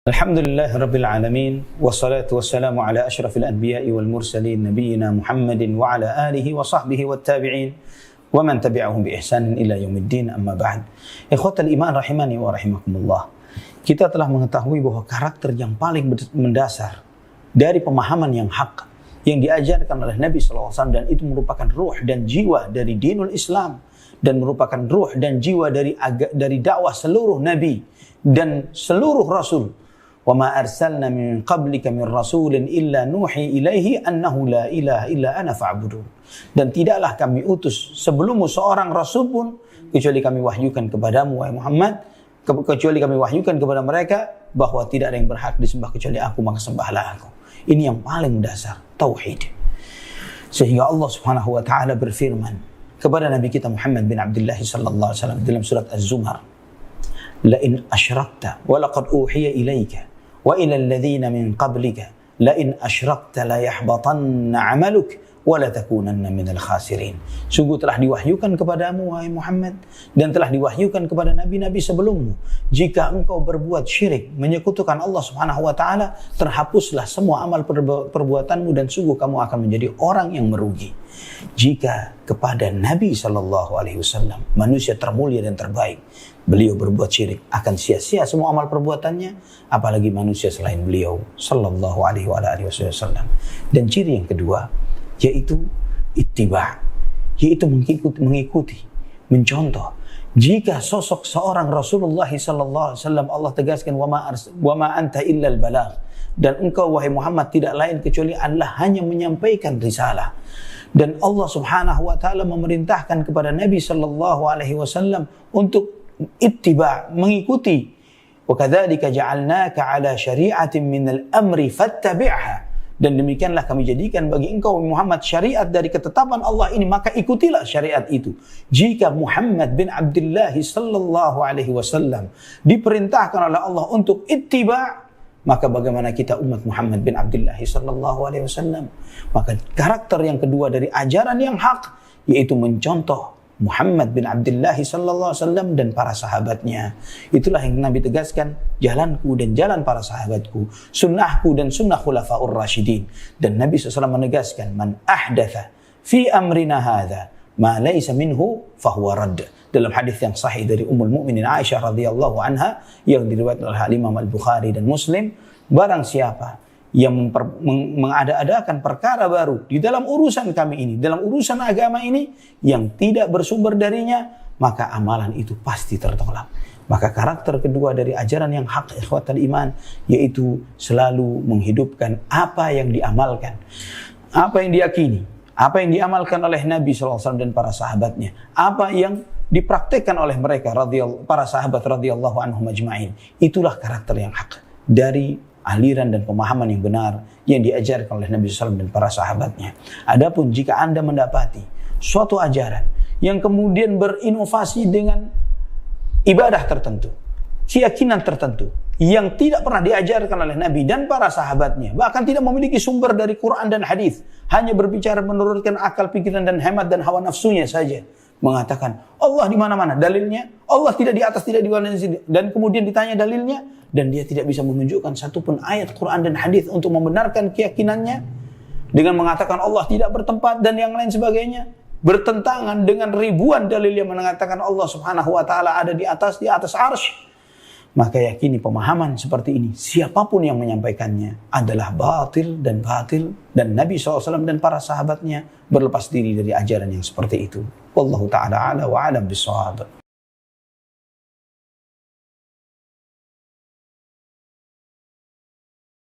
Alhamdulillah Rabbil Alamin, wassalatu wassalamu ala ashrafil anbiya'i wal mursalin nabiyina Muhammadin wa ala alihi wa sahbihi wa tabi'in wa man tabi'ahum bi ihsanin ila yaumiddin, amma ba'd. Ikhwatal iman rahimani wa rahimakumullah. Kita telah mengetahui bahwa karakter yang paling mendasar dari pemahaman yang hak yang diajarkan oleh Nabi SAW, dan itu merupakan ruh dan jiwa dari dinul Islam, dan merupakan ruh dan jiwa dari dakwah seluruh Nabi dan seluruh Rasul. Wa ma arsalna min qablika min rasulin illa nuhi ilaihi annahu la ilaha illa ana fa'budun. Dan tidaklah kami utus sebelummu seorang rasul pun kecuali kami wahyukan kepadamu wahai Muhammad, kecuali kami wahyukan kepada mereka bahwa tidak ada yang berhak disembah kecuali aku, maka sembahlah aku. Ini yang paling mendasar, tauhid. Sehingga Allah Subhanahu wa taala berfirman kepada Nabi kita Muhammad bin Abdullah sallallahu alaihi wasallam dalam surat Az-Zumar, la in asyrakta wa laqad uhiya ilaika wa ila alladhina min qablika la in asyrakta la yahbatanna 'amaluk wa la takunanna minal khasirin. Sungguh telah diwahyukan kepadamu wahai Muhammad, dan telah diwahyukan kepada nabi-nabi sebelummu, jika engkau berbuat syirik, menyekutukan Allah Subhanahu wa taala, terhapuslah semua amal perbuatanmu dan sungguh kamu akan menjadi orang yang merugi. Jika kepada Nabi sallallahu alaihi wasallam, manusia termulia dan terbaik, beliau berbuat syirik, akan sia-sia semua amal perbuatannya, apalagi manusia selain beliau sallallahu alaihi wasallam. Dan ciri yang kedua yaitu ittiba, yaitu mengikuti, mencontoh. Jika sosok seorang Rasulullah sallallahu alaihi wasallam, Allah tegaskan wa ma anta illal balagh, dan engkau wahai Muhammad tidak lain kecuali adalah hanya menyampaikan risalah. Dan Allah Subhanahu wa taala memerintahkan kepada Nabi sallallahu alaihi wasallam untuk ittiba, mengikuti. Wa kadzalika ja'alnaka 'ala syari'atin minal amri fattabi'ha. Dan demikianlah kami jadikan bagi engkau Muhammad syariat dari ketetapan Allah ini, maka ikutilah syariat itu. Jika Muhammad bin Abdullah sallallahu alaihi wasallam diperintahkan oleh Allah untuk ittiba, maka bagaimana kita umat Muhammad bin Abdullah sallallahu alaihi wasallam? Maka karakter yang kedua dari ajaran yang hak yaitu mencontoh Muhammad bin Abdullah sallallahu alaihi wasallam dan para sahabatnya. Itulah yang Nabi tegaskan, jalanku dan jalan para sahabatku, sunnahku dan sunnah khulafaur rasyidin. Dan Nabi SAW menegaskan, man ahdatha fi amrina hadha ma laysa minhu fahuwa radd. Dalam hadis yang sahih dari Ummul Mukminin Aisyah radhiyallahu anha yang diriwayatkan oleh Imam Al-Bukhari dan Muslim, barang siapa yang mengada-adakan perkara baru di dalam urusan kami ini, dalam urusan agama ini, yang tidak bersumber darinya, maka amalan itu pasti tertolak. Maka karakter kedua dari ajaran yang hak, ikhwatal iman, yaitu selalu menghidupkan apa yang diamalkan, apa yang diyakini, apa yang diamalkan oleh Nabi SAW dan para sahabatnya, apa yang dipraktekkan oleh mereka, para sahabat radhiyallahu anhum ajma'in. Itulah karakter yang hak dari aliran dan pemahaman yang benar yang diajarkan oleh Nabi SAW dan para sahabatnya. Adapun jika Anda mendapati suatu ajaran yang kemudian berinovasi dengan ibadah tertentu, keyakinan tertentu, yang tidak pernah diajarkan oleh Nabi dan para sahabatnya, bahkan tidak memiliki sumber dari Quran dan hadis, hanya berbicara menurunkan akal, pikiran dan hemat dan hawa nafsunya saja, mengatakan Allah di mana-mana, dalilnya Allah tidak di atas, tidak di bawah, dan kemudian ditanya dalilnya dan dia tidak bisa menunjukkan satupun ayat Quran dan hadis untuk membenarkan keyakinannya, dengan mengatakan Allah tidak bertempat dan yang lain sebagainya, bertentangan dengan ribuan dalil yang mengatakan Allah Subhanahu wa taala ada di atas arsy. Maka yakini pemahaman seperti ini, siapapun yang menyampaikannya adalah batil, dan Nabi SAW dan para sahabatnya berlepas diri dari ajaran yang seperti itu. Wallahu ta'ala a'la wa a'lam bissawab.